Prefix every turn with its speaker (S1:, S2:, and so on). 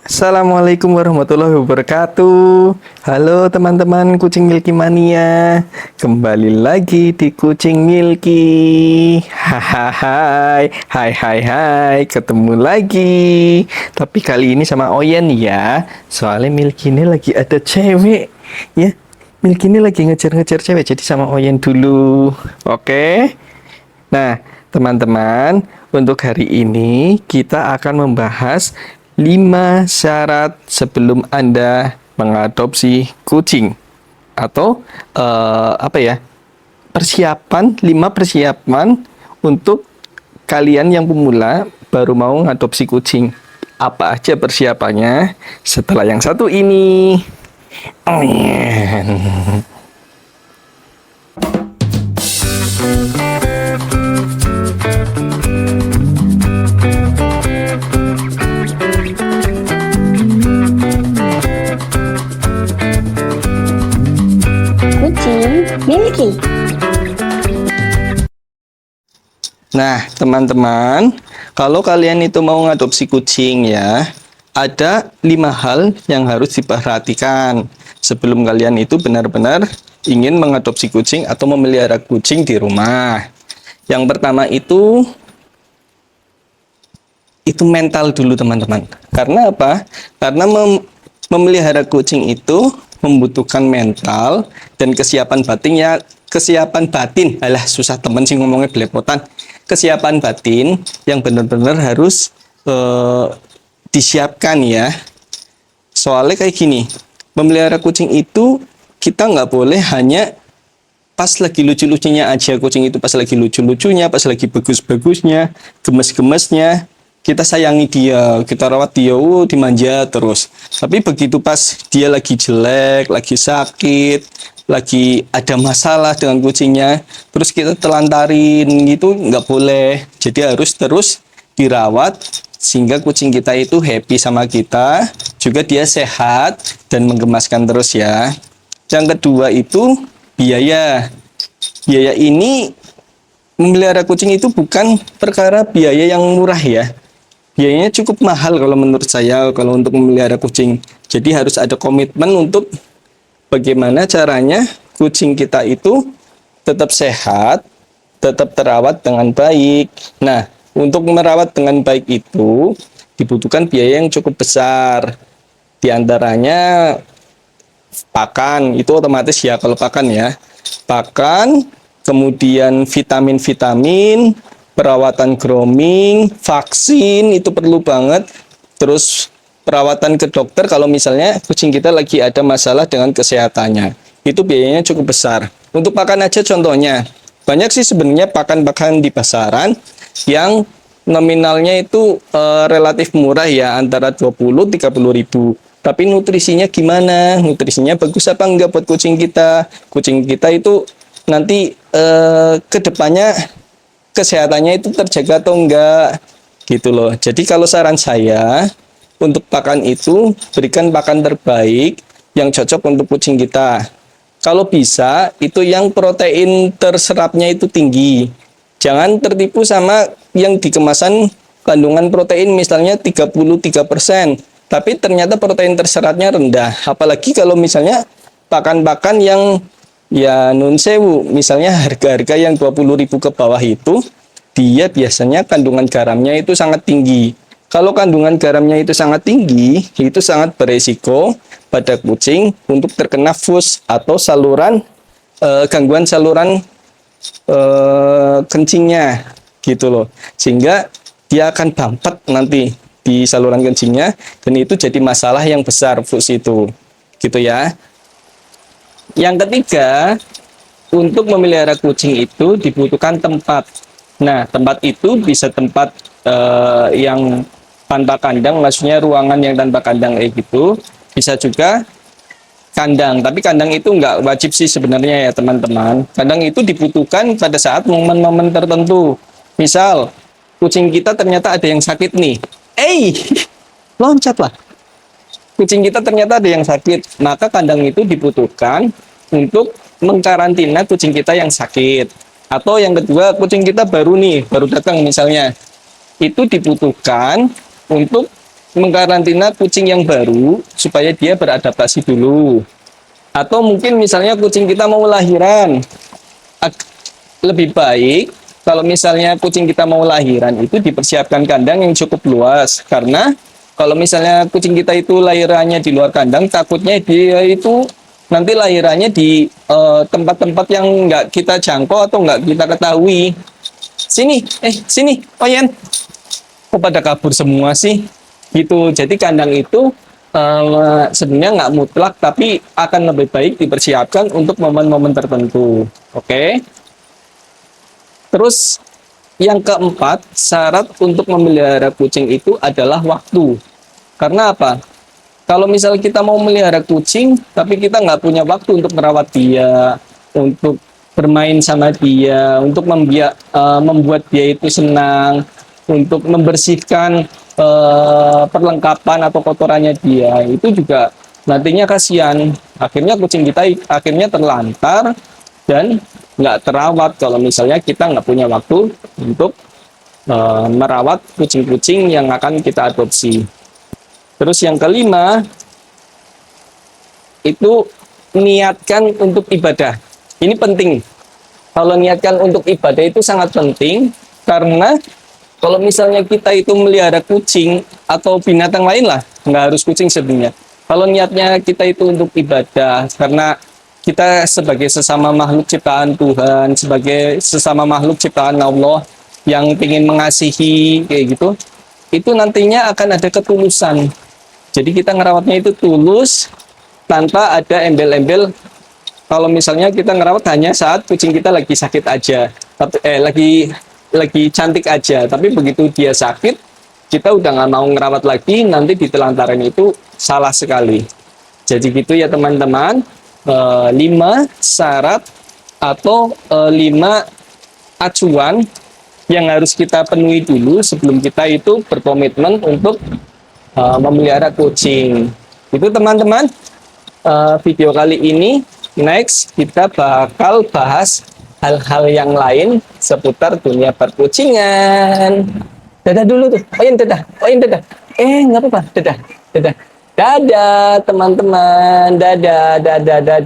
S1: Assalamualaikum warahmatullahi wabarakatuh. Halo teman-teman kucing Milky Mania. Kembali lagi di Kucing Milky. Hahaha. Hai. Ketemu lagi. Tapi kali ini sama Oyen ya. Soalnya Milky ini lagi ada cewek. Ya, Milky ini lagi ngejar-ngejar cewek. Jadi sama Oyen dulu. Oke. Nah, teman-teman, untuk hari ini kita akan membahas 5 syarat sebelum Anda mengadopsi kucing atau apa ya? Persiapan 5 persiapan untuk kalian yang pemula baru mau mengadopsi kucing. Apa aja persiapannya? Setelah yang satu ini. Oh, yeah.
S2: Kucing Milky.
S1: Nah, teman-teman, kalau kalian itu mau ngadopsi kucing ya, ada 5 hal yang harus diperhatikan sebelum kalian itu benar-benar ingin mengadopsi kucing atau memelihara kucing di rumah. Yang pertama itu mental dulu, teman-teman. Karena apa? Karena memelihara kucing itu membutuhkan mental dan kesiapan batin. Alah, susah temen sih ngomongnya belepotan. Kesiapan batin yang benar-benar harus disiapkan ya. Soalnya kayak gini, memelihara kucing itu kita nggak boleh hanya pas lagi lucu-lucunya aja. Kucing itu pas lagi lucu-lucunya, pas lagi bagus-bagusnya, gemes-gemesnya, kita sayangi dia, kita rawat dia, dimanja terus. Tapi begitu pas dia lagi jelek, lagi sakit, lagi ada masalah dengan kucingnya, terus kita telantarin gitu, nggak boleh. Jadi harus terus dirawat sehingga kucing kita itu happy sama kita, juga dia sehat dan menggemaskan terus ya. Yang kedua itu biaya. Biaya ini, memelihara kucing itu bukan perkara biaya yang murah ya. Biayanya cukup mahal kalau menurut saya kalau untuk memelihara kucing. Jadi harus ada komitmen untuk bagaimana caranya kucing kita itu tetap sehat, tetap terawat dengan baik. Nah, untuk merawat dengan baik itu dibutuhkan biaya yang cukup besar. Di antaranya pakan, itu otomatis ya kalau pakan ya. Pakan, kemudian vitamin-vitamin, perawatan grooming, vaksin itu perlu banget. Terus perawatan ke dokter kalau misalnya kucing kita lagi ada masalah dengan kesehatannya. Itu biayanya cukup besar. Untuk pakan aja contohnya, banyak sih sebenarnya pakan-pakan di pasaran yang nominalnya itu relatif murah ya, antara 20-30 ribu. Tapi nutrisinya gimana? Nutrisinya bagus apa enggak buat kucing kita? Kucing kita itu nanti ke depannya kesehatannya itu terjaga atau enggak gitu loh. Jadi kalau saran saya untuk pakan itu berikan pakan terbaik yang cocok untuk kucing kita. Kalau bisa itu yang protein terserapnya itu tinggi. Jangan tertipu sama yang di kemasan kandungan protein misalnya 33%, tapi ternyata protein terserapnya rendah. Apalagi kalau misalnya pakan-pakan yang ya nun sewu, misalnya harga-harga yang 20.000 ke bawah itu, dia biasanya kandungan garamnya itu sangat tinggi. Kalau kandungan garamnya itu sangat tinggi, itu sangat beresiko pada kucing untuk terkena FUS atau gangguan saluran kencingnya gitu loh. Sehingga dia akan bampet nanti di saluran kencingnya dan itu jadi masalah yang besar FUS itu. Gitu ya. Yang ketiga, untuk memelihara kucing itu dibutuhkan tempat. Nah, tempat itu bisa tempat yang tanpa kandang, maksudnya ruangan yang tanpa kandang kayak gitu. Bisa juga kandang, tapi kandang itu nggak wajib sih sebenarnya ya teman-teman. Kandang itu dibutuhkan pada saat momen-momen tertentu. Misal, kucing kita ternyata ada yang sakit nih. Loncatlah. Kucing kita ternyata ada yang sakit, maka kandang itu dibutuhkan untuk mengkarantina kucing kita yang sakit. Atau yang kedua, kucing kita baru datang misalnya, itu dibutuhkan untuk mengkarantina kucing yang baru supaya dia beradaptasi dulu. Atau mungkin misalnya kucing kita mau lahiran, lebih baik kalau misalnya kucing kita mau lahiran itu dipersiapkan kandang yang cukup luas, karena kalau misalnya kucing kita itu lahirannya di luar kandang, takutnya dia itu nanti lahirannya di tempat-tempat yang nggak kita jangkau atau nggak kita ketahui. Sini, Oyen. Kok pada kabur semua sih? Gitu. Jadi kandang itu sebenarnya nggak mutlak, tapi akan lebih baik dipersiapkan untuk momen-momen tertentu. Oke. Terus yang keempat, syarat untuk memelihara kucing itu adalah waktu. Karena apa? Kalau misalnya kita mau melihara kucing, tapi kita nggak punya waktu untuk merawat dia, untuk bermain sama dia, untuk membuat dia itu senang, untuk membersihkan perlengkapan atau kotorannya dia, itu juga nantinya kasihan. Akhirnya kucing kita akhirnya terlantar dan nggak terawat kalau misalnya kita nggak punya waktu untuk merawat kucing-kucing yang akan kita adopsi. Terus yang kelima, itu niatkan untuk ibadah. Ini penting. Kalau niatkan untuk ibadah itu sangat penting, karena kalau misalnya kita itu melihara kucing atau binatang lain lah, nggak harus kucing sebenarnya. Kalau niatnya kita itu untuk ibadah, karena kita sebagai sesama makhluk ciptaan Tuhan, sebagai sesama makhluk ciptaan Allah yang ingin mengasihi kayak gitu, itu nantinya akan ada ketulusan. Jadi kita ngerawatnya itu tulus, tanpa ada embel-embel. Kalau misalnya kita ngerawat hanya saat kucing kita lagi sakit aja, tapi lagi cantik aja, tapi begitu dia sakit, kita udah nggak mau ngerawat lagi, nanti ditelantaran itu salah sekali. Jadi gitu ya teman-teman, 5 syarat atau 5 acuan yang harus kita penuhi dulu sebelum kita itu berkomitmen untuk memelihara kucing. Itu teman-teman, video kali ini. Next kita bakal bahas hal-hal yang lain seputar dunia perkucingan. Dadah dulu tuh, Oyen dadah, nggak apa-apa, dadah. Dadah teman-teman, dadah.